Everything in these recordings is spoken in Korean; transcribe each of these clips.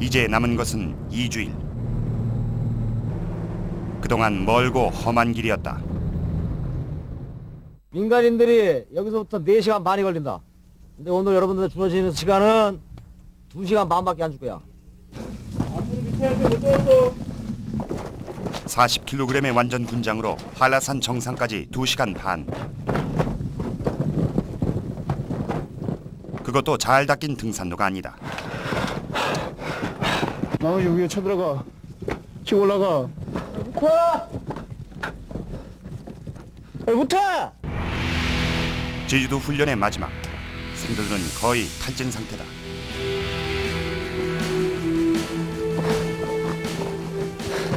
이제 남은 것은 2주일. 그동안 멀고 험한 길이었다. 민간인들이 여기서부터 4시간 반이 걸린다. 근데 오늘 여러분들 주어지는 시간은 2시간 반밖에 안 줄 거야. 40kg의 완전 군장으로 한라산 정상까지 2시간 반. 그것도 잘 닦인 등산로가 아니다. 나는 여기에 쳐들어가. 치고 올라가. 못해! 제주도 훈련의 마지막. 생도들은 거의 탈진 상태다.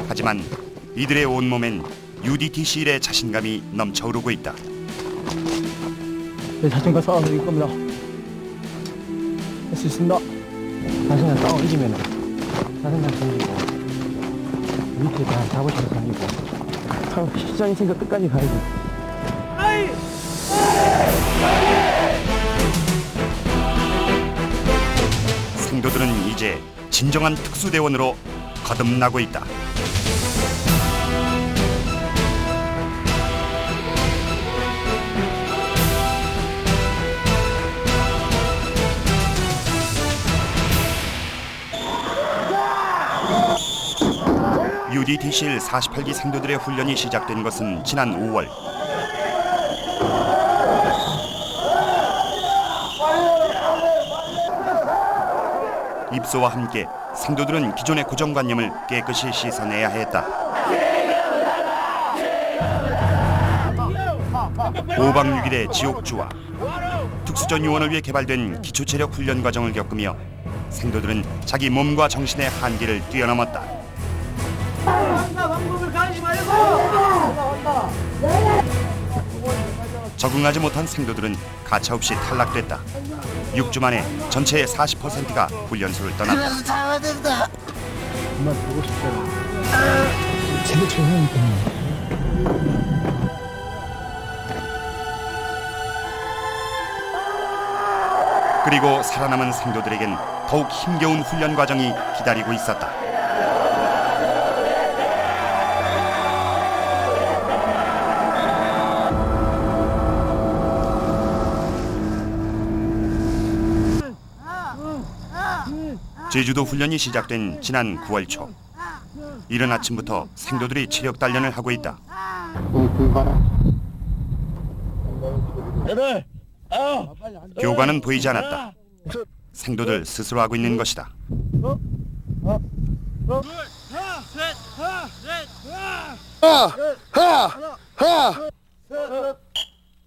하지만 이들의 온몸엔 UDTCL의 자신감이 넘쳐오르고 있다. 내 자신과 싸움을 이길 겁니다. 할 수 있습니다. 자신과 싸움 이기면 자신감 생기고 밑에 다 자부심 생기고 시장이 생각 끝까지 가야지. 생도들은 이제 진정한 특수대원으로 거듭나고 있다. UDTCL 48기 생도들의 훈련이 시작된 것은 지난 5월. 입소와 함께 생도들은 기존의 고정관념을 깨끗이 씻어내야 했다. 5박 6일의 지옥주와 특수전 요원을 위해 개발된 기초체력 훈련 과정을 겪으며 생도들은 자기 몸과 정신의 한계를 뛰어넘었다. 적응하지 못한 생도들은 가차없이 탈락됐다. 6주 만에 전체의 40%가 훈련소를 떠났다. 정말 보고 싶잖아. 제일 좋으니까. 그리고 살아남은 생도들에겐 더욱 힘겨운 훈련 과정이 기다리고 있었다. 제주도 훈련이 시작된 지난 9월 초. 이른 아침부터 생도들이 체력 단련을 하고 있다. 교관은 보이지 않았다. 생도들 스스로 하고 있는 것이다.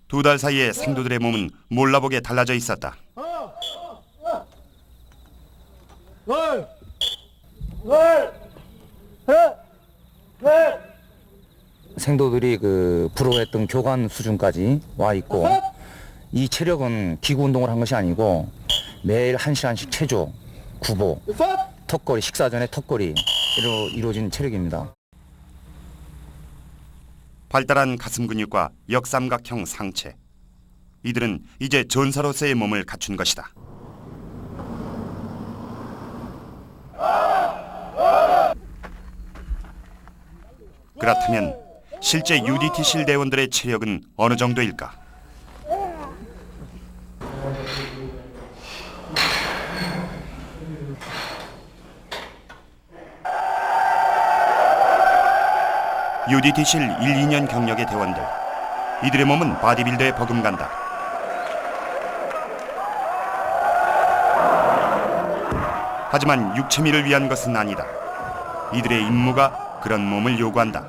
두 달 사이에 생도들의 몸은 몰라보게 달라져 있었다. 생도들이 부러워했던 교관 수준까지 와 있고, 이 체력은 기구 운동을 한 것이 아니고 매일 1시간씩 체조, 구보, 턱걸이, 식사 전에 턱걸이로 이루어진 체력입니다. 발달한 가슴 근육과 역삼각형 상체. 이들은 이제 전사로서의 몸을 갖춘 것이다. 그렇다면 실제 UDTCL 대원들의 체력은 어느 정도일까? UDTCL 1, 2년 경력의 대원들. 이들의 몸은 바디빌더에 버금간다. 하지만 육체미를 위한 것은 아니다. 이들의 임무가 그런 몸을 요구한다.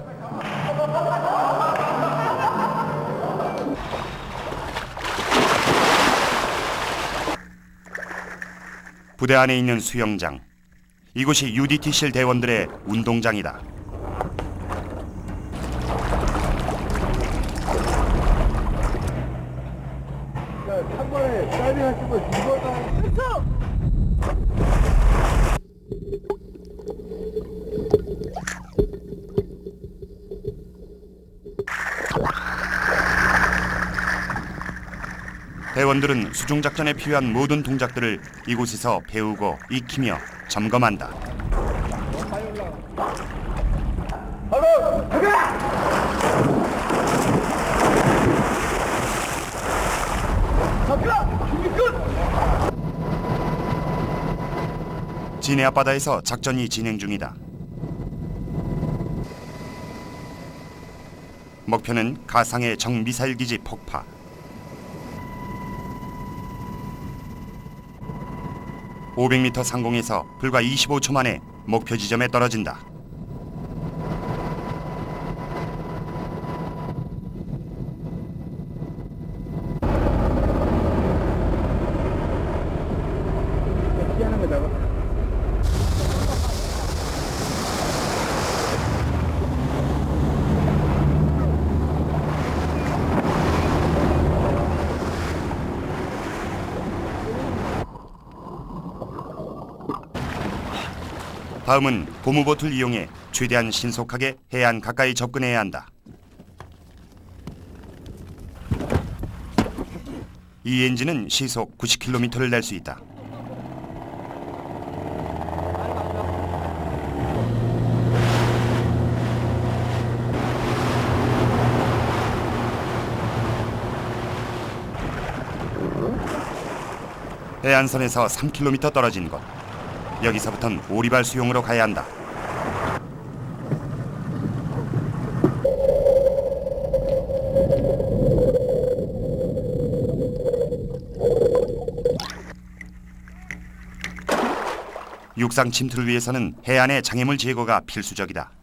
부대 안에 있는 수영장. 이곳이 UDTCL 대원들의 운동장이다. 한 번에 다이빙 하시면 이거다. 대원들은 수중작전에 필요한 모든 동작들을 이곳에서 배우고 익히며 점검한다. 진해 앞바다에서 작전이 진행 중이다. 목표는 가상의 정미사일 기지 폭파. (500m) 상공에서 불과 25초 만에 목표 지점에 떨어진다. 다음은 고무보트를 이용해 최대한 신속하게 해안 가까이 접근해야 한다. 이 엔진은 시속 90km를 낼 수 있다. 해안선에서 3km 떨어진 곳. 여기서부턴 오리발 수용으로 가야 한다. 육상 침투를 위해서는 해안의 장애물 제거가 필수적이다.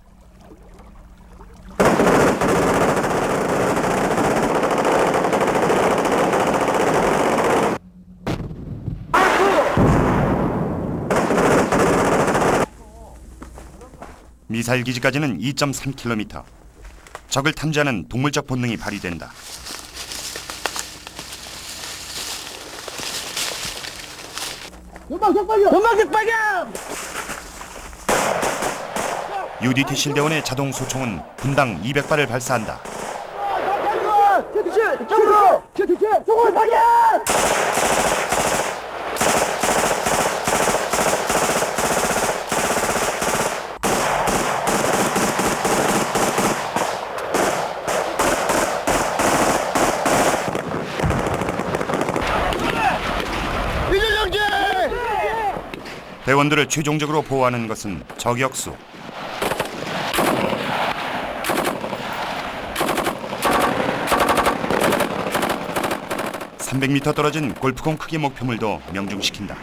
미사일 기지까지는 2.3km. 적을 탐지하는 동물적 본능이 발휘된다. 연막적 발견! UDT 실대원의 자동 소총은 분당 200발을 발사한다. 쪽으로! 총을 발견! 대원들을 최종적으로 보호하는 것은 저격수. (300m) 떨어진 골프공 크기 목표물도 명중시킨다.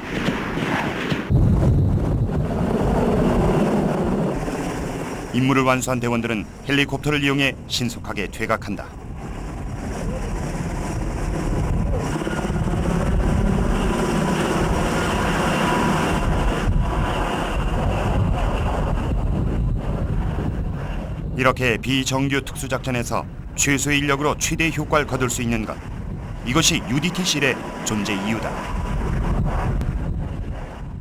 임무를 완수한 대원들은 헬리콥터를 이용해 신속하게 퇴각한다. 이렇게 비정규 특수작전에서 최소의 인력으로 최대 효과를 거둘 수 있는 것. 이것이 UDT실의 존재 이유다.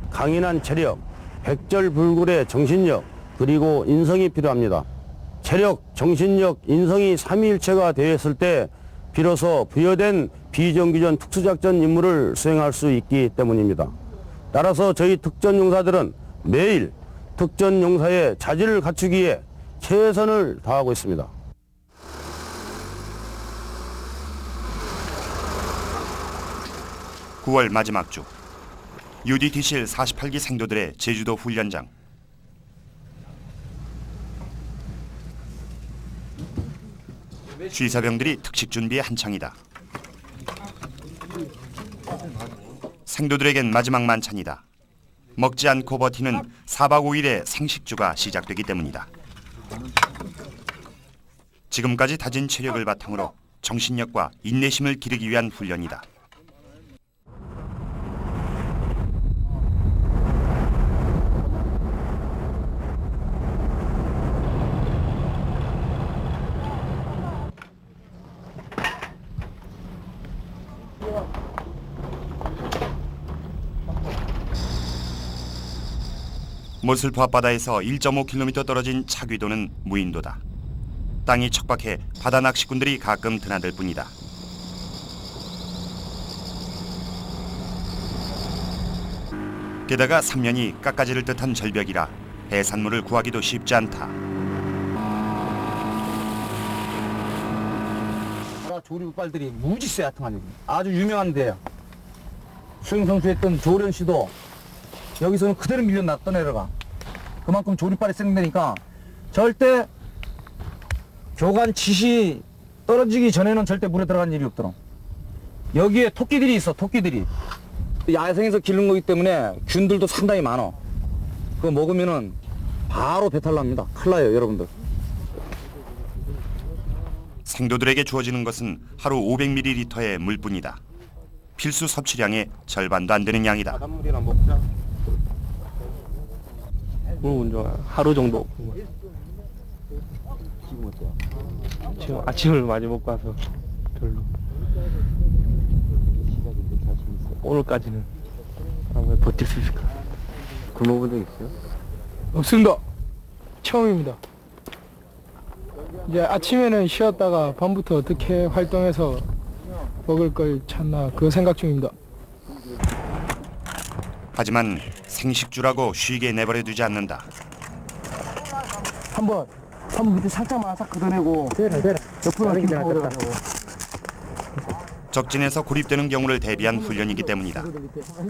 강인한 체력, 백절불굴의 정신력, 그리고 인성이 필요합니다. 체력, 정신력, 인성이 삼위일체가 되었을 때 비로소 부여된 비정규전 특수작전 임무를 수행할 수 있기 때문입니다. 따라서 저희 특전용사들은 매일 특전용사의 자질을 갖추기에 최선을 다하고 있습니다. (9월) 마지막 주 UDT실 48기 생도들의 제주도 훈련장. 취사병들이 특식 준비에 한창이다. 생도들에겐 마지막 만찬이다. 먹지 않고 버티는 4박 5일의 생식주가 시작되기 때문이다. 지금까지 다진 체력을 바탕으로 정신력과 인내심을 기르기 위한 훈련이다. 모슬포 앞바다에서 1.5km 떨어진 차귀도는 무인도다. 땅이 척박해 바다 낚시꾼들이 가끔 드나들 뿐이다. 게다가 3년이 깎아지를 듯한 절벽이라 해산물을 구하기도 쉽지 않다. 조류빨들이 무지세 얕은 아주 유명한 데요. 수영 선수했던 조련 씨도 여기서는 그대로 밀려 떠내려가. 그만큼 조류빨이 생긴다니까 절대 교관 칫이 떨어지기 전에는 절대 물에 들어간 일이 없더라. 여기에 토끼들이 있어, 토끼들이. 야생에서 기른 거기 때문에 균들도 상당히 많아. 그거 먹으면은 바로 배탈 납니다. 큰일 나요, 여러분들. 생도들에게 주어지는 것은 하루 500ml의 물뿐이다. 필수 섭취량의 절반도 안 되는 양이다. 바닷물이나 먹자. 물 좋아. 하루 정도. 지금 아침을 많이 먹고 와서 별로. 오늘까지는 아마 버틸 수 있을까? 굶어본 적 있어요? 없습니다. 처음입니다. 이제 아침에는 쉬었다가 밤부터 어떻게 활동해서 먹을 걸 찾나 그 생각 중입니다. 하지만 생식주라고 쉬게 내버려 두지 않는다. 한번 밑에 살짝만 싹 걷어내고 옆으로 기다려. 적진에서 고립되는 경우를 대비한 훈련이기 때문이다.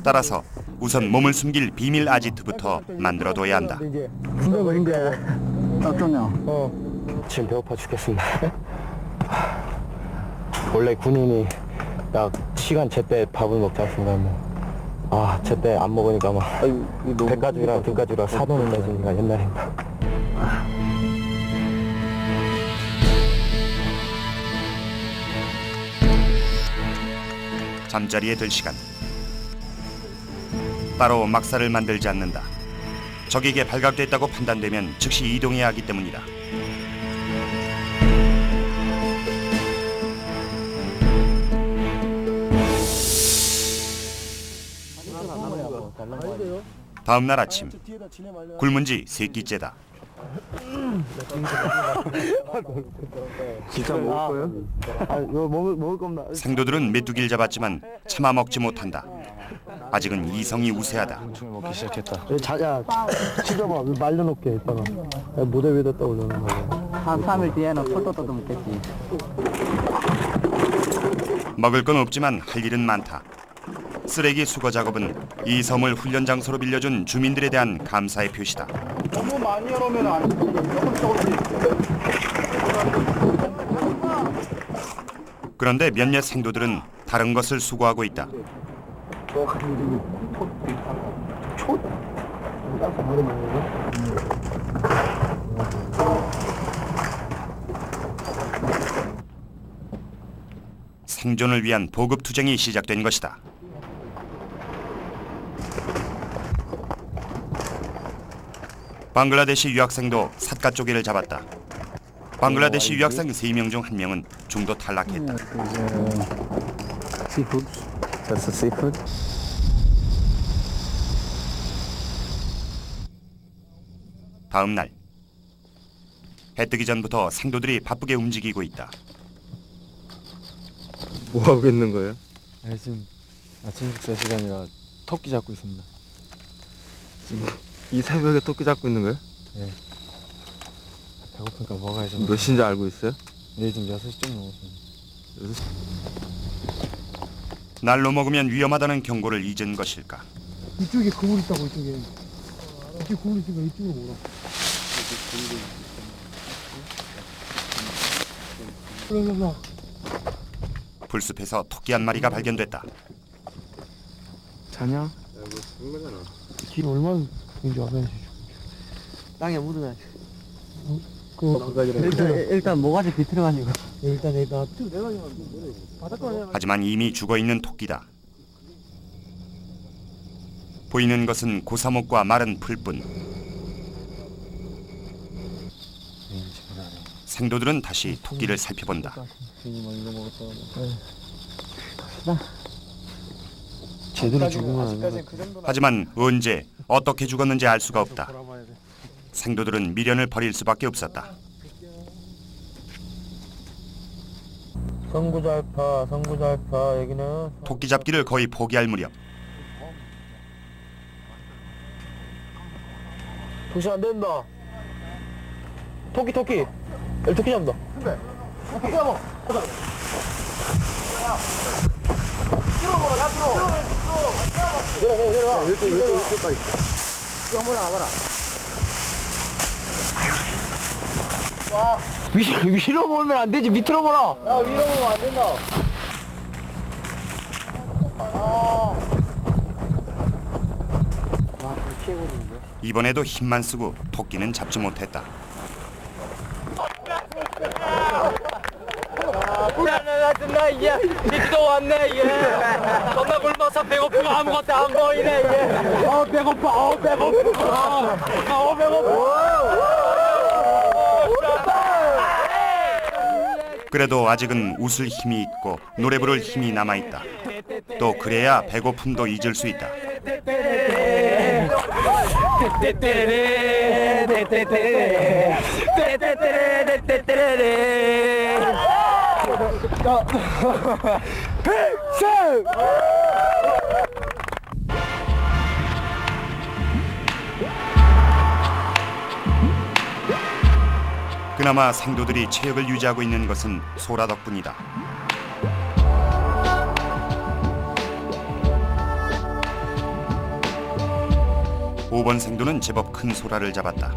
따라서 우선 몸을 숨길 비밀 아지트부터 만들어둬야 한다. 군대 걸린데 어떠냐? 지금 배고파 죽겠습니다. 원래 군인이 약 시간 제때 밥을 먹지 않습니까? 제때 안 먹으니까 막 백가죽이랑 등가죽이랑 사돈을 내주니까 옛날인가. 잠자리에 들 시간. 따로 막사를 만들지 않는다. 적에게 발각됐다고 판단되면 즉시 이동해야 하기 때문이다. 다음 날 아침. 굶은 지 3끼째다. 진짜 먹을 거예요? 이거 먹을 겁니다. 생도들은 메뚜기를 잡았지만 차마 먹지 못한다. 아직은 이성이 우세하다. 먹기 시작했다. 자자 치져봐 말려놓게 이따가 무대 위에다 떠올려놓은 거야. 한 3일 뒤에는 풀도 먹겠지. 먹을 건 없지만 할 일은 많다. 쓰레기 수거 작업은 이 섬을 훈련 장소로 빌려준 주민들에 대한 감사의 표시다. 너무 많이 해놓으면 안 돼. 그런데 몇몇 생도들은 다른 것을 수거하고 있다. 생존을 위한 보급 투쟁이 시작된 것이다. 방글라데시 유학생도 삿갓조개를 잡았다. 방글라데시 유학생 3명 중 1명은 중도 탈락했다. Seafood. That's the seafood. 다음 날. 해 뜨기 전부터 생도들이 바쁘게 움직이고 있다. 뭐 하고 있는 거예요? 지금 아침 식사 시간이라 토끼 잡고 있습니다. 이 새벽에 토끼 잡고 있는 거예요? 배고프니까 먹어야죠. 몇 시인지 알고 있어요? 네, 지금 6시쯤 넘었습니다. 날로 먹으면 위험하다는 경고를 잊은 것일까? 이쪽에 그물 있다고 이쪽에. 이쪽에 그물 있으니까 이쪽으로 오라. 그러면서 풀숲에서 토끼 한 마리가 발견됐다. 자냐? 길 얼마나 된지 알아야지. 땅에 묻어야지. 그거 일단 모가지 비틀어가지고. 일단 내가 바닷가 하지만 이미 죽어있는 토끼다. 보이는 것은 고사목과 마른 풀뿐. 생도들은 다시 토끼를 살펴본다. 제대로 죽으면 안 돼. 하지만 언제 어떻게 죽었는지 알 수가 없다. 생도들은 미련을 버릴 수밖에 없었다. 성구잘파 여기는 토끼 잡기를 거의 포기할 무렵 조심 안 된다. 토끼. 여기 토끼 잡는다. 위로 보면 안 되지. 밑으로 보라. 이번에도 힘만 쓰고 토끼는 잡지 못했다. 나 이제 밑도 왔네 이게. 겁나 굶어서 배고프고 아무것도 안 보이네 이게. 배고파. 그래도 아직은 웃을 힘이 있고 노래 부를 힘이 남아있다. 또 그래야 배고픔도 잊을 수 있다. 그나마 생도들이 체력을 유지하고 있는 것은 소라 덕분이다. 5번 생도는 제법 큰 소라를 잡았다.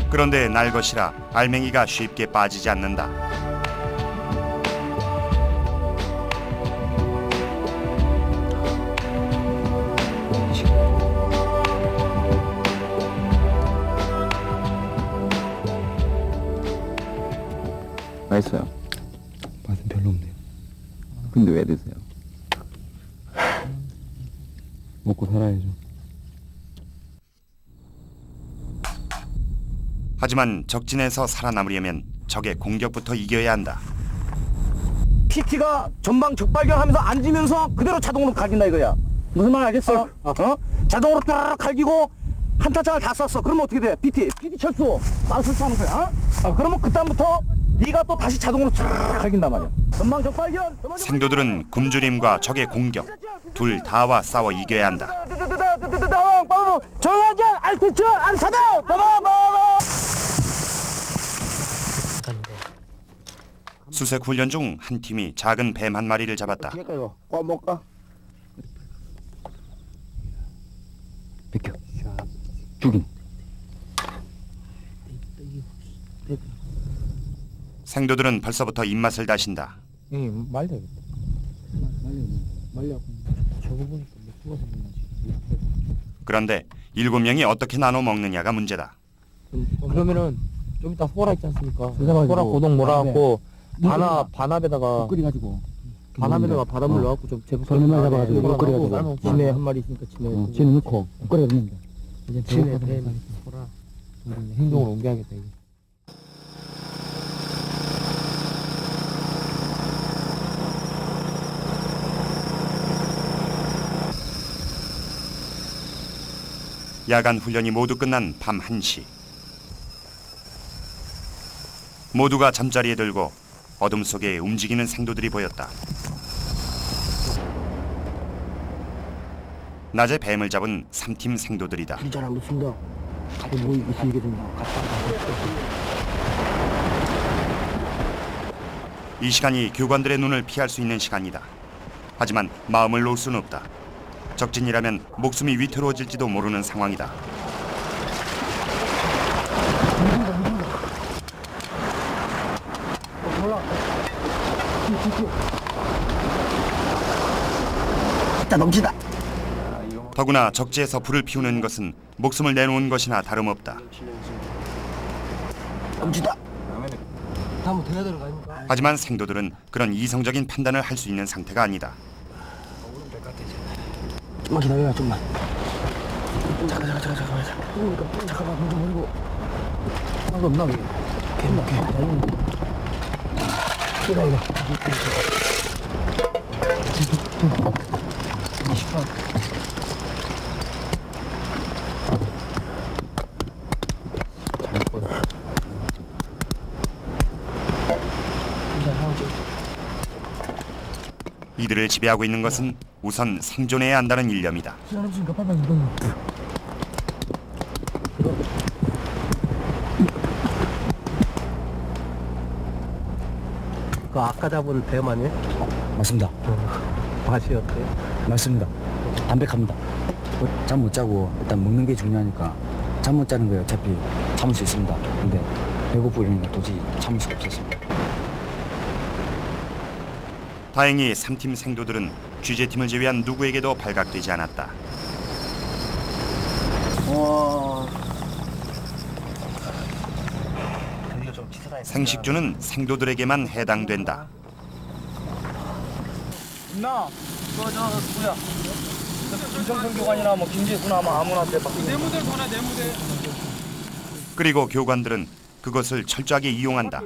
그런데 날것이라 알맹이가 쉽게 빠지지 않는다. 맛있어요. 맛은 별로 없네요. 근데 왜 드세요? 먹고 살아야죠. 하지만 적진에서 살아남으려면 적의 공격부터 이겨야 한다. PT가 전방 적발견하면서 앉으면서 그대로 자동으로 갈긴다 이거야. 무슨 말 알겠어? 자동으로 딱 갈기고 한 타장을 다 쐈어. 그러면 어떻게 돼? PT 철수. 바로 설치하는 거야. 그러면 그다음부터 네가 또 다시 자동으로 쫙 갈긴단 말이야. 전방 적발견. 생도들은 굶주림과 적의 공격 둘 다와 싸워 이겨야 한다. 조용하지 알티츠 안사다. 수색 훈련 중 한 팀이 작은 뱀 한 마리를 잡았다. 이거 먹까? 비켜. 죽인. 생도들은 벌써부터 입맛을 다신다. 예, 말려야겠다. 말려. 저거 보니까 맥주가 생겼지. 그런데 7명이 어떻게 나눠 먹느냐가 문제다. 그러면은 좀 이따 소라 있지 않습니까? 소라 고동 몰아갖고 반합에다가 끓여가지고 반합에다가 바닷물 넣어갖고 좀 제법 설마 잡아가지고 물 끓여가지고 진해 한 마리 있으니까 진해 넣고 끓여서 먹는다. 이제 진해 뱀 소라 행동으로 옮겨야겠다 이제. 야간 훈련이 모두 끝난 밤 1시. 모두가 잠자리에 들고 어둠 속에 움직이는 생도들이 보였다. 낮에 뱀을 잡은 3팀 생도들이다. 잘안 붙습니다. 뭐 이게 된다. 이 시간이 교관들의 눈을 피할 수 있는 시간이다. 하지만 마음을 놓을 수는 없다. 적진이라면 목숨이 위태로워질지도 모르는 상황이다. 넘치다. 더구나 적지에서 불을 피우는 것은 목숨을 내놓은 것이나 다름없다. 넘치다. 한번 더 해야 되는 거 아닙니까? 하지만 생도들은 그런 이성적인 판단을 할 수 있는 상태가 아니다. 좀만 기다려라 좀만. 잠깐만 좀 버리고. 한거 없나 여기? 오케이. 이들을 지배하고 있는 것은 우선 생존해야 한다는 일념이다. 그 아까 잡은 배만이 맞습니다. 맛이 어때요? 맞습니다. 담백합니다. 잠 못 자고 일단 먹는 게 중요하니까 잠 못 자는 거에 어차피 참을 수 있습니다. 근데 배고프니까 도저히 참을 수가 없었습니다. 다행히 3팀 생도들은 취재팀을 제외한 누구에게도 발각되지 않았다. 생식주는 생도들에게만 해당된다. 나, 누구야? 김정선 교관이나 뭐 김재수나 뭐 아무나 내무대 전화 내무대. 그리고 교관들은 그것을 철저하게 이용한다.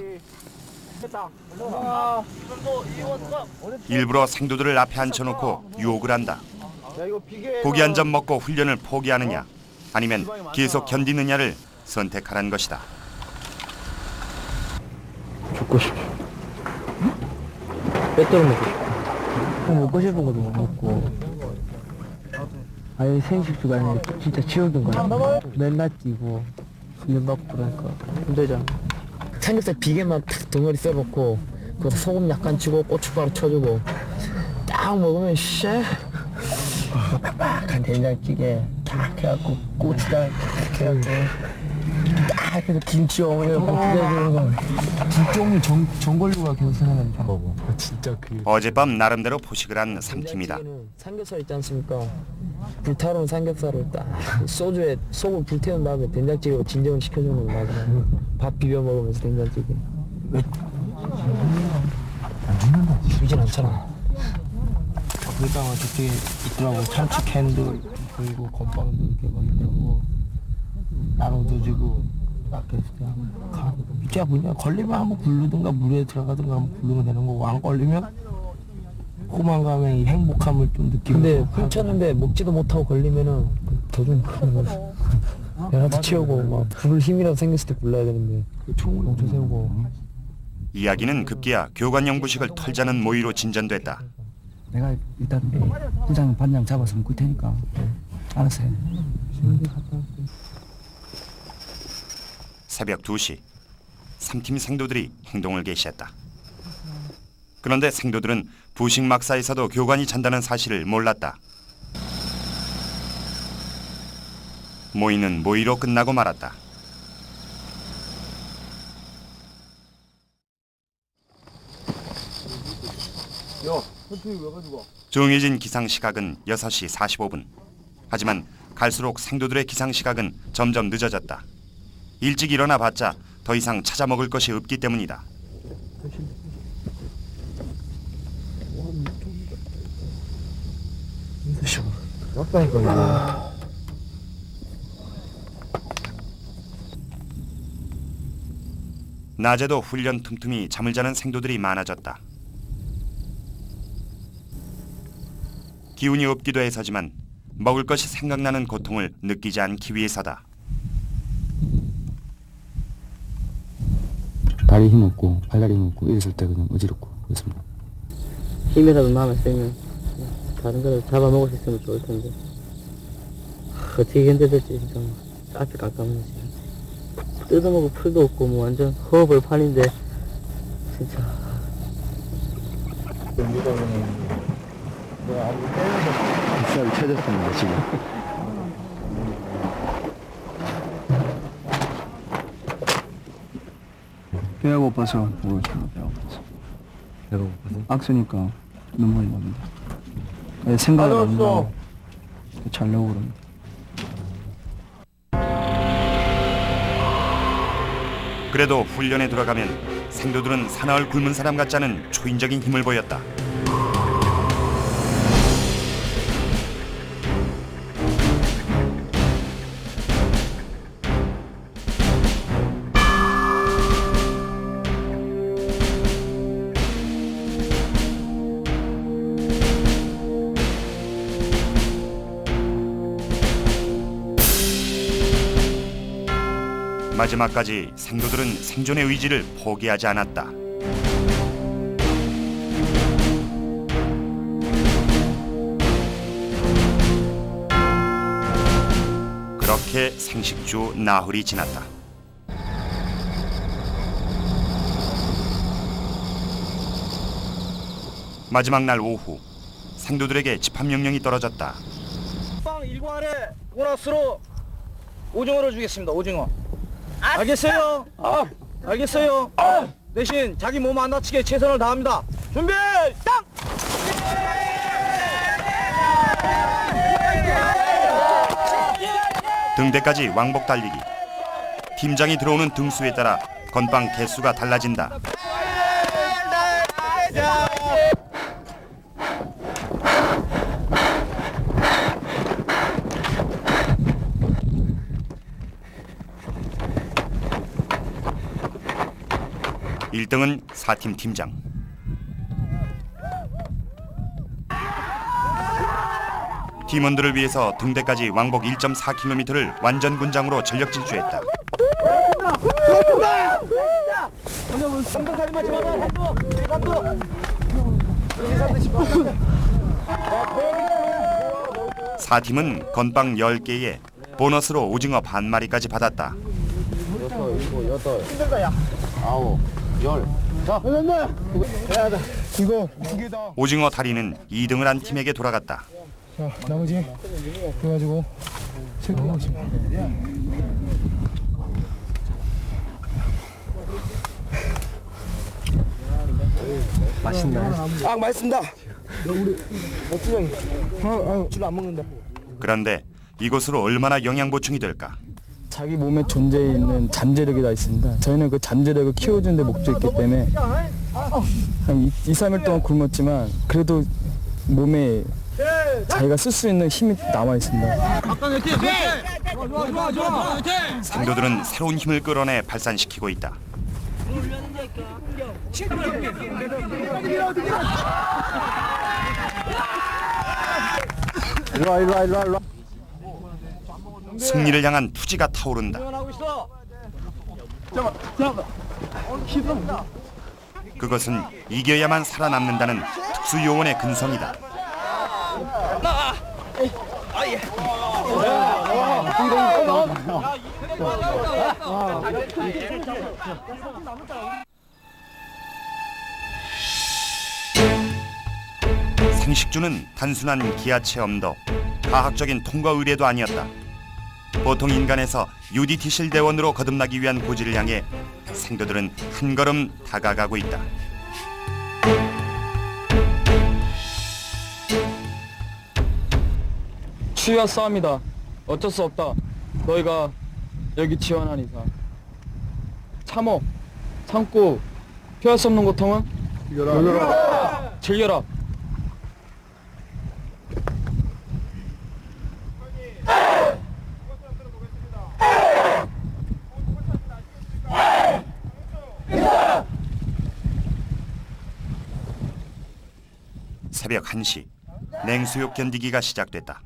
일부러 생도들을 앞에 앉혀놓고 유혹을 한다. 고기 한 점 먹고 훈련을 포기하느냐 아니면 계속 견디느냐를 선택하라는 것이다. 죽고 싶어. 빼빼로 먹고 싶어. 먹고 싶은 것도 못 먹고. 아예 생식주가 아니라 진짜 지옥인 거야. 맨날 뛰고 훈련 받고 그러니까 힘들잖아. 삼겹살 비계만 탁 덩어리 써놓고 거기다 소금 약간 치고 고춧가루 쳐주고 딱 먹으면 빡빡한 된장찌개 딱 해갖고 고추장 딱 해갖고 딱 해서 김치 어머니가 볶아주는 거 진짜 오늘 전골류가 계속 생각난다. 진짜 그 어젯밤 나름대로 포식을 한 3팀이다. 삼겹살 있지 않습니까? 불타오른 삼겹살을 딱 소주에 속을 불태운 다음에 된장찌개로 진정을 시켜주는 거 맞아. 밥 비벼 먹으면서 된장찌개. 왜? 안 죽는다. 죽진 않잖아. 그러다가 저쪽에 있더라고. 참치 캔도 그리고 건빵도 이렇게 막 있더라고. 나눠도 주고 딱 그랬을 때 가고 밑에 뭐냐 걸리면 한번 굴르든가 물에 들어가든가 한번 굴르면 되는 거고 안 걸리면 포만감에 이 행복함을 좀 느끼고. 근데 훔쳤는데 먹지도 못하고 걸리면은 더 좀 큰 거지. 배라도 채우고 막 불 힘이라도 생겼을 때 불러야 되는데 총을 멈춰 세우고. 이야기는 급기야 교관용 부식을 털자는 모의로 진전됐다. 내가 일단 부장 반장 잡아서 묶을 테니까 알았어요. 새벽 2시 3팀 생도들이 행동을 개시했다. 그런데 생도들은 부식 막사에서도 교관이 잔다는 사실을 몰랐다. 모의는 모의로 끝나고 말았다. 정해진 기상 시각은 6시 45분. 하지만 갈수록 생도들의 기상 시각은 점점 늦어졌다. 일찍 일어나 봤자 더 이상 찾아 먹을 것이 없기 때문이다. 낮에도 훈련 틈틈이 잠을 자는 생도들이 많아졌다. 기운이 없기도 해서지만 먹을 것이 생각나는 고통을 느끼지 않기 위해서다. 다리 힘없고 발다리 힘없고 이랬을 때 그냥 어지럽고 그렇습니다. 힘이라도 마음에 쓰면 다른 거를 잡아먹을 수 있으면 좋을 텐데 어떻게 견뎌질지 진짜 앞이 깜깜하네. 뜯어먹을 풀도 없고 뭐 완전 허벌판인데 진짜. 쌀이 쳐졌습니다 지금. 배가 고파서 보고 있습니다. 배가 고파서. 배가 고파서? 악수니까 눈물이 납니다. 생각을 안 나고 자려고 그럽니다. 그래도 훈련에 들어가면 생도들은 사나울 굶은 사람 같지 않은 초인적인 힘을 보였다. 마지막까지 생도들은 생존의 의지를 포기하지 않았다. 그렇게 생식주 나흘이 지났다. 마지막 날 오후 생도들에게 집합 명령이 떨어졌다. 빵 일과안에 보너스로 오징어를 주겠습니다. 오징어. 알겠어요? 알겠어요? 대신 자기 몸 안 다치게 최선을 다합니다. 준비, 땅! 등대까지 왕복 달리기. 팀장이 들어오는 등수에 따라 건빵 개수가 달라진다. 일등은 4팀 팀장. 팀원들을 위해서 등대까지 왕복 1.4km를 완전 군장으로 전력 질주했다. 사 팀은 건빵 10개에 보너스로 오징어 반 마리까지 받았다. 이거 2개다. 오징어 다리는 2등을 한 팀에게 돌아갔다. 자, 나머지 그래가지고 세개 먹습니다. 아, 맛있습니다. 줄 안 먹는다. 그런데 이곳으로 얼마나 영양 보충이 될까? 자기 몸에 존재해 있는 잠재력이 다 있습니다. 저희는 그 잠재력을 키워주는 데 목적이 있기 때문에 한 2, 3일 동안 굶었지만 그래도 몸에 자기가 쓸 수 있는 힘이 남아 있습니다. 생도들은 새로운 힘을 끌어내 발산시키고 있다. 일로와. 승리를 향한 투지가 타오른다. 그것은 이겨야만 살아남는다는 특수요원의 근성이다. 생식주는 단순한 기하 체험도 과학적인 통과 의례도 아니었다. 보통 인간에서 UDT 실대원으로 거듭나기 위한 고지를 향해 생도들은 한 걸음 다가가고 있다. 추위와 싸움이다. 어쩔 수 없다. 너희가 여기 지원한 이상 참고 피할 수 없는 고통은 즐겨라. 새벽 1시 냉수욕 견디기가 시작됐다.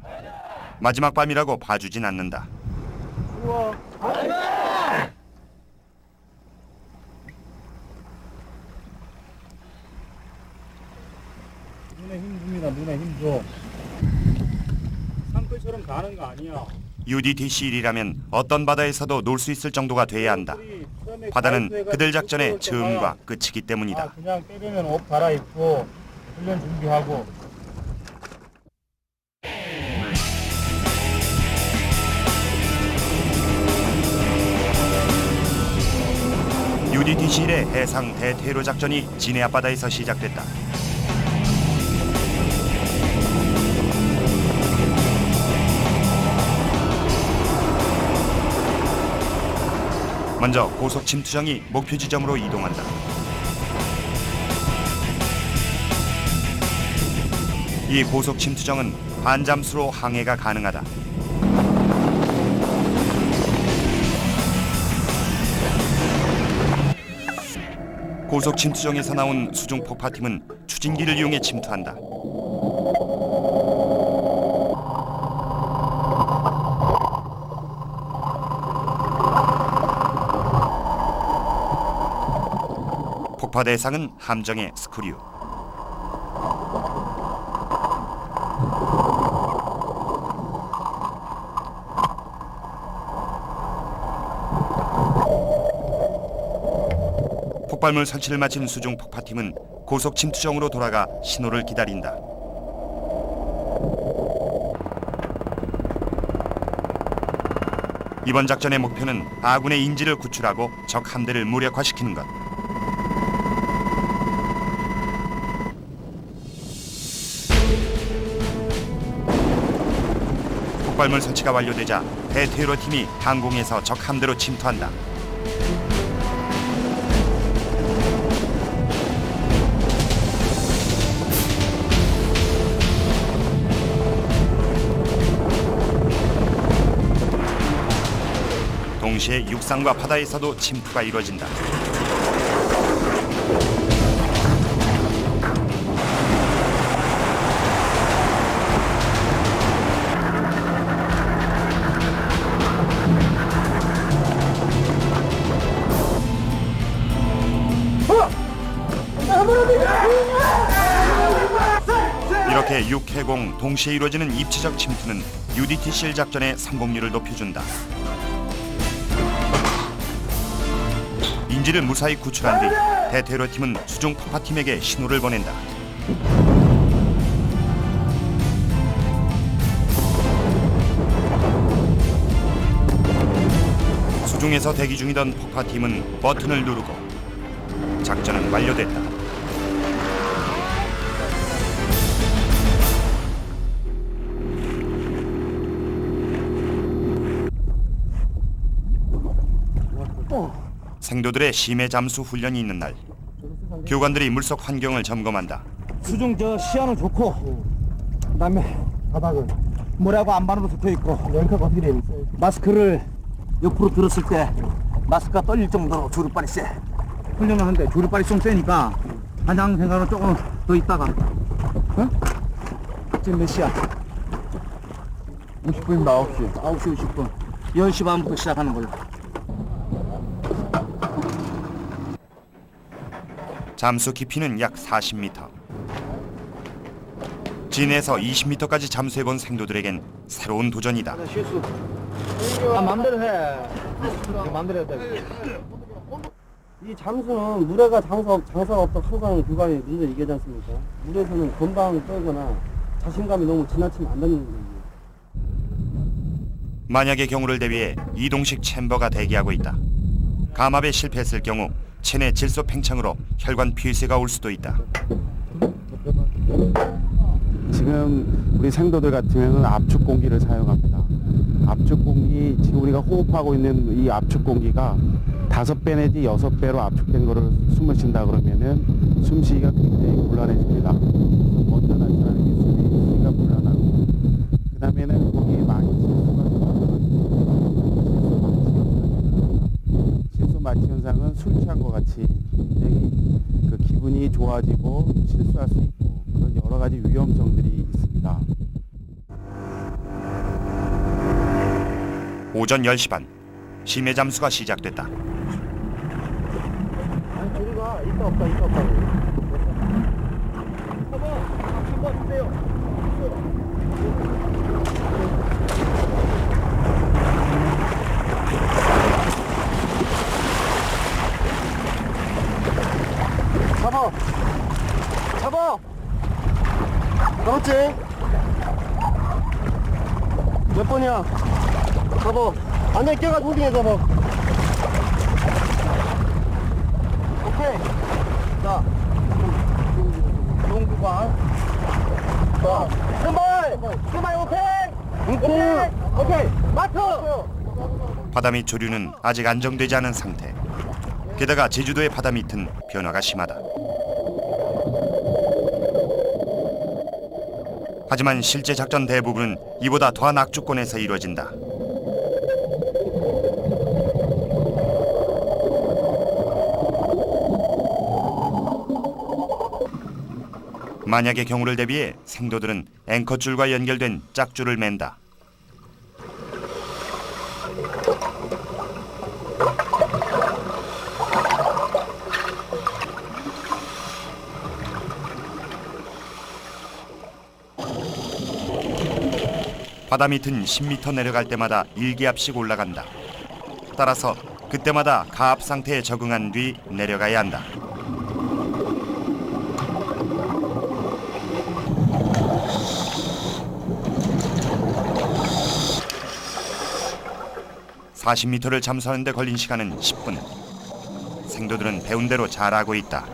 마지막 밤이라고 봐주진 않는다. 눈에 힘 줍니다. 눈에 힘 줘. 산불처럼 가는 거 아니야. UDTC일이라면 어떤 바다에서도 놀 수 있을 정도가 돼야 한다. 바다는 그들 작전의 처음과 끝이기 때문이다. 그냥 때리면 옷 갈아입고 훈련 준비하고. UDTC일의 해상 대테러 작전이 진해 앞바다에서 시작됐다. 먼저 고속 침투정이 목표 지점으로 이동한다. 이 고속 침투정은 반잠수로 항해가 가능하다. 고속 침투정에서 나온 수중 폭파팀은 추진기를 이용해 침투한다. 폭파 대상은 함정의 스크류. 폭발물 설치를 마친 수중 폭파팀은 고속 침투정으로 돌아가 신호를 기다린다. 이번 작전의 목표는 아군의 인지를 구출하고 적 함대를 무력화시키는 것. 폭발물 설치가 완료되자 대테러팀이 항공에서 적 함대로 침투한다. 동시에 육상과 바다에서도 침투가 이루어진다. 이렇게 육해공 동시에 이루어지는 입체적 침투는 UDTCL 작전의 성공률을 높여준다. 인지를 무사히 구출한 뒤 대테러팀은 수중 폭파팀에게 신호를 보낸다. 수중에서 대기 중이던 폭파팀은 버튼을 누르고 작전은 완료됐다. 생도들의 심해 잠수 훈련이 있는 날, 교관들이 물속 환경을 점검한다. 수중 저 시야는 좋고, 그다음에 바닥은 모래하고 안반으로 덮여 있고, 랭크가 어떻게 되어 있어요? 마스크를 옆으로 들었을 때 마스크가 떨릴 정도로 주름발이 세. 훈련을 하는데 주름발이 좀 세니까 한양 생각은 조금 더 있다가, 어? 지금 몇 시야? 50분이면 9시. 9시 50분. 10시 반부터 시작하는 걸로. 잠수 깊이는 약 40m. 진에서 20m까지 잠수해본 생도들에겐 새로운 도전이다. 실수. 마음대로 해. 마음대로 해야 돼. 이 잠수는 물에가 장사가 없다 항상 교관이 늘 얘기하지 않습니까? 물에서는 건방 떨거나 자신감이 너무 지나치면 안 되는 거예요. 만약의 경우를 대비해 이동식 챔버가 대기하고 있다. 감압에 실패했을 경우 체내 질소 팽창으로 혈관 폐쇄가 올 수도 있다. 지금 우리 생도들 같으면 압축 공기를 사용합니다. 압축 공기, 지금 우리가 호흡하고 있는 이 압축 공기가 5배 내지 6배로 압축된 거를 숨을 쉰다 그러면은 숨쉬기가 굉장히 곤란해집니다. 먼저 나타나는 게 숨쉬기가 곤란하고, 그 다음에는 거기에 많이 실수 마취 현상은 술 취한 것 같이 굉장히 그 기분이 좋아지고 실수할 수 있고 그런 여러 가지 위험성들이 있습니다. 오전 10시 반, 심해 잠수가 시작됐다. 아니 저리가 있다 없다. 한번 주세요. 잡아. 그렇지. 몇 번이야? 잡아. 안에 껴가지고 홀딩해 잡아. 오케이. 자, 동구발. 자, 스마일 오케이. 마트. 바다 밑 조류는 아직 안정되지 않은 상태. 게다가 제주도의 바다 밑은 변화가 심하다. 하지만 실제 작전 대부분은 이보다 더한 악조건에서 이루어진다. 만약의 경우를 대비해 생도들은 앵커줄과 연결된 짝줄을 맨다. 바다 밑은 10m 내려갈 때마다 1기압씩 올라간다. 따라서 그때마다 가압 상태에 적응한 뒤 내려가야 한다. 40m를 잠수하는 데 걸린 시간은 10분. 생도들은 배운 대로 잘하고 있다.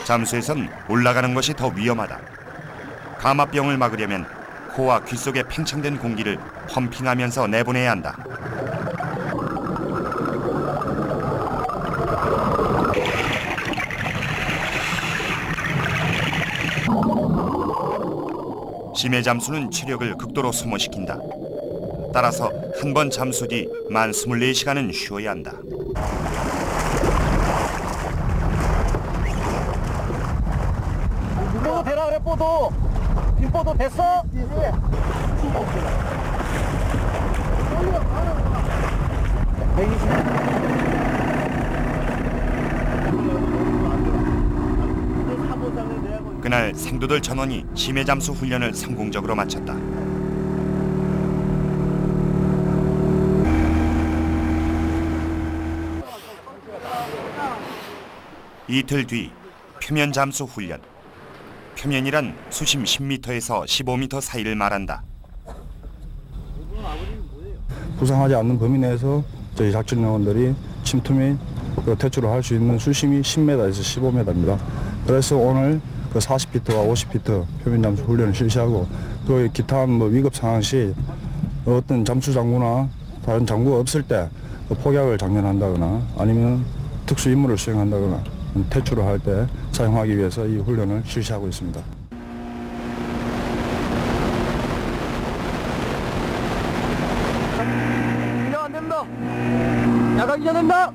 잠수에선 올라가는 것이 더 위험하다. 감압병을 막으려면 코와 귀 속에 팽창된 공기를 펌핑하면서 내보내야 한다. 심해 잠수는 체력을 극도로 소모시킨다. 따라서 한 번 잠수 뒤 만 24시간은 쉬어야 한다. 뽀도 되라 그래, 뽀도. 뒷뽀도 됐어? 예. 그날 생도들 전원이 심해 잠수 훈련을 성공적으로 마쳤다. 이틀 뒤 표면 잠수 훈련. 표면이란 수심 10m에서 15m 사이를 말한다. 부상하지 않는 범위 내에서 저희 작전 요원들이 침투 및 퇴출을 할 수 있는 수심이 10m에서 15m입니다. 그래서 오늘 그 40피트와 50피트 표면 잠수 훈련을 실시하고 또 기타 위급 상황 시 어떤 잠수 장구나 다른 장구가 없을 때 폭약을 장전한다거나 아니면 특수 임무를 수행한다거나 퇴출을 할 때 사용하기 위해서 이 훈련을 실시하고 있습니다. 기장 안 됩니다. 야간 기장 됩니다.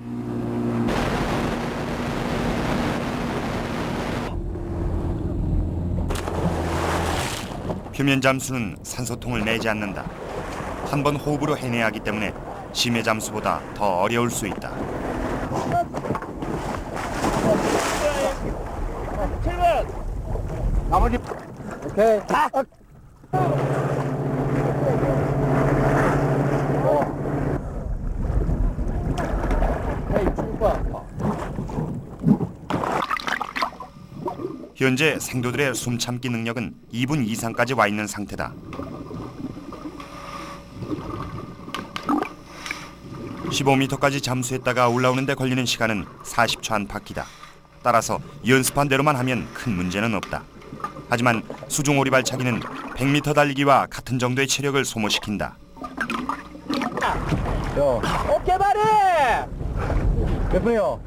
표면 잠수는 산소통을 내지 않는다. 한 번 호흡으로 해내야 하기 때문에 심해 잠수보다 더 어려울 수 있다. 나머지 오케이. 현재 생도들의 숨참기 능력은 2분 이상까지 와 있는 상태다. 15m까지 잠수했다가 올라오는 데 걸리는 시간은 40초 안팎이다. 따라서 연습한 대로만 하면 큰 문제는 없다. 하지만 수중 오리발차기는 100m 달리기와 같은 정도의 체력을 소모시킨다. 어깨발이! 몇 번이요?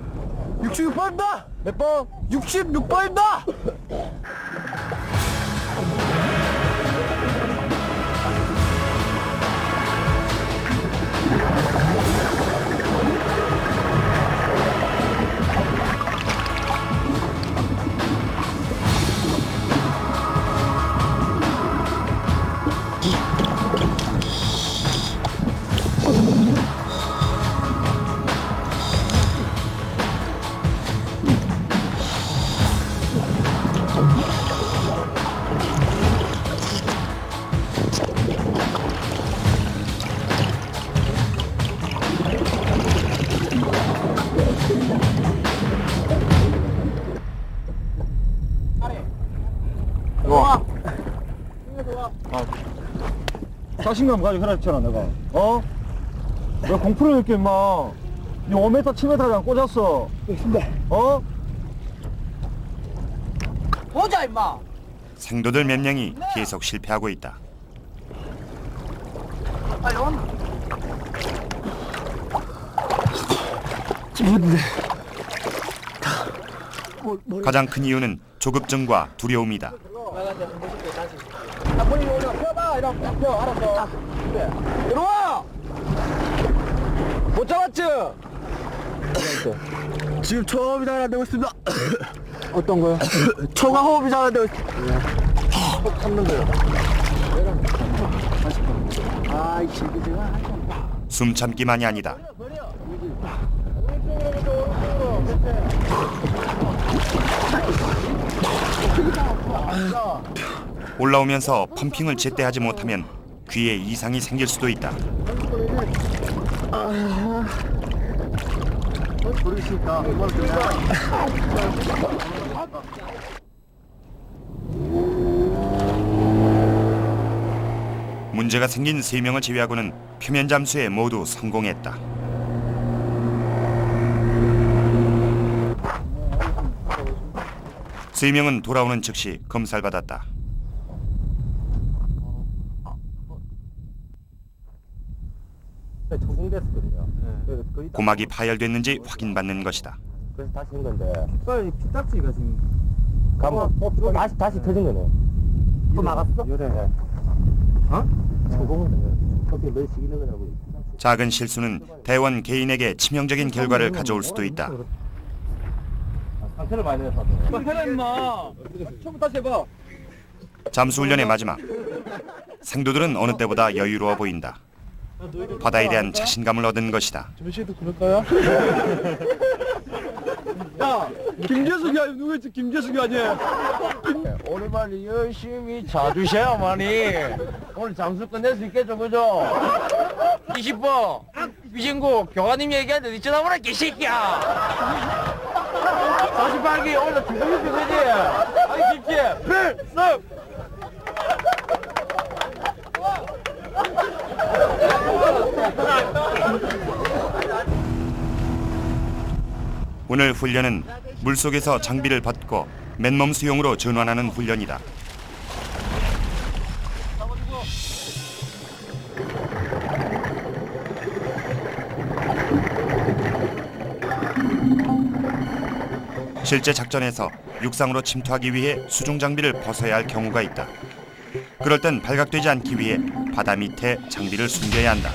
66번입니다! 몇 번? 66번입니다! 자신감 가지고 그랬잖아 내가. 어? 왜 공포를 느껴 임마. 이 5m 7m랑 꽂았어. 어? 보자 임마. 생도들 몇 명이 계속 실패하고 있다. 빨리 온. 가장 큰 이유는 조급증과 두려움이다. 본인이 올려 펴봐. 이렇게 펴. 알았어. 들어와. 못 잡았지? 지금 초호흡이 잘 안 되고 있습니다. 어떤 거요? 초과 호흡이 잘 안 되고 있습니다. 턱 참는 거요. 아이씨, 그지가. 숨 참기만이 아니다. 올라오면서 펌핑을 제때 하지 못하면 귀에 이상이 생길 수도 있다. 문제가 생긴 3명을 제외하고는 표면 잠수에 모두 성공했다. 세 명은 돌아오는 즉시 검사를 받았다. 적응됐거든요. 고막이 파열됐는지 확인받는 것이다. 그래서 다시 한 건데. 빨리 피딱지가 지금 가면 다시 터진 거네. 또 나갔어? 요래. 적응은 커피 몇 시기는 거냐고. 작은 실수는 대원 개인에게 치명적인 결과를 가져올 수도 있다. 상태를 많이 내서. 해라 임마. 처음 다시 해봐. 잠수훈련의 마지막. 생도들은 어느 때보다 여유로워 보인다. 바다에 대한 자신감을 얻은 것이다. 조시도 그럴까요? 야, 김재숙이 아니 누구 있지? 김재숙이 아니야. 오늘만 열심히 자주셔야만이 오늘 잠수 끝낼 수 있겠죠, 그죠? 20번 위신구 교관님 얘기하는데 니쩌나 보라 개새끼야. 48기 오늘 죽음이 그거지. 아니 김치 필승. 오늘 훈련은 물속에서 장비를 벗고 맨몸 수영으로 전환하는 훈련이다. 실제 작전에서 육상으로 침투하기 위해 수중 장비를 벗어야 할 경우가 있다. 그럴 땐 발각되지 않기 위해 바다 밑에 장비를 숨겨야 한다.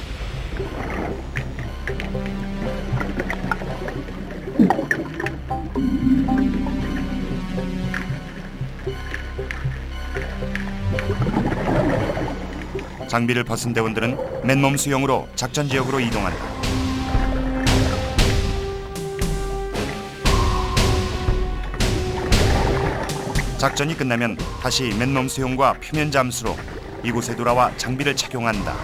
장비를 벗은 대원들은 맨몸 수영으로 작전 지역으로 이동한다. 작전이 끝나면 다시 맨몸 수영과 표면 잠수로 이곳에 돌아와 장비를 착용한다.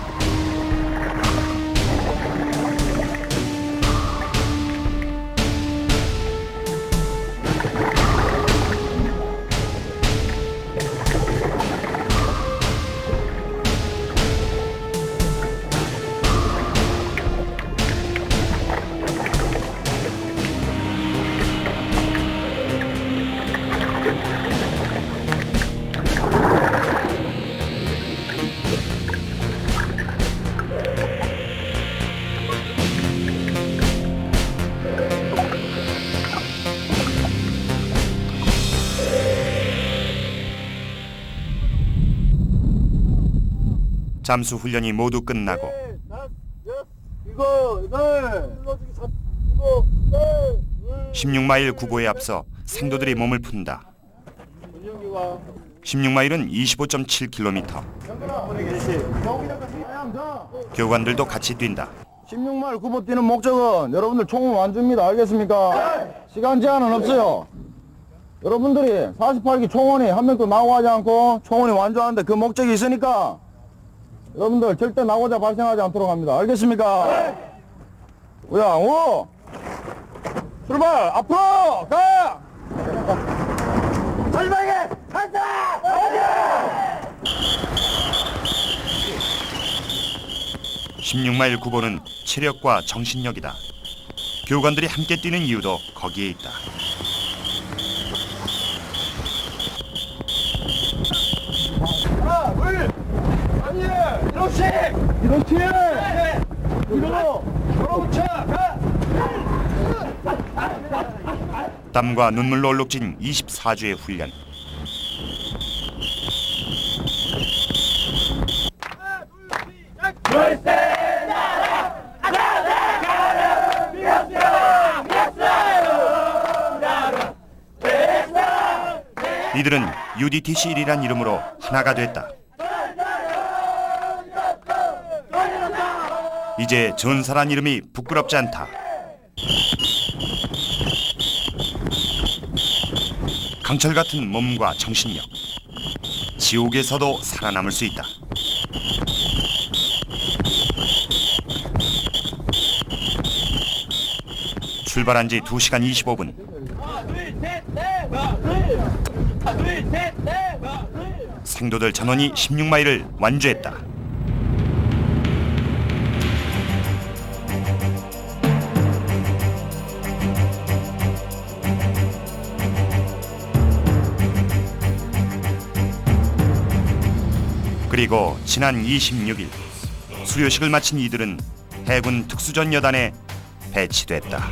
잠수 훈련이 모두 끝나고 이거 16마일 구보에 앞서 생도들이 몸을 푼다. 16마일은 25.7km. 교관들도 같이 뛴다. 16마일 구보 뛰는 목적은 여러분들 총을 완주입니다. 알겠습니까? 시간 제한은 없어요. 여러분들이 48기 총원이 한 명도 나오지 않고 총원이 완주하는데 그 목적이 있으니까 여러분들 절대 나고자 발생하지 않도록 합니다. 알겠습니까? 우양 우 출발 앞으로 가! 마지막에 간다! 16마일 구보는 체력과 정신력이다. 교관들이 함께 뛰는 이유도 거기에 있다. 하나, 둘, 아니, 이렇지! 이리로! 걸어붙여! 가! 땀과 눈물로 얼룩진 24주의 훈련. 이들은 UDTC-1이란 이름으로 하나가 됐다. 이제 전사란 이름이 부끄럽지 않다. 강철 같은 몸과 정신력, 지옥에서도 살아남을 수 있다. 출발한 지 2시간 25분. 생도들 전원이 16마일을 완주했다. 그리고 지난 26일 수료식을 마친 이들은 해군 특수전 여단에 배치됐다.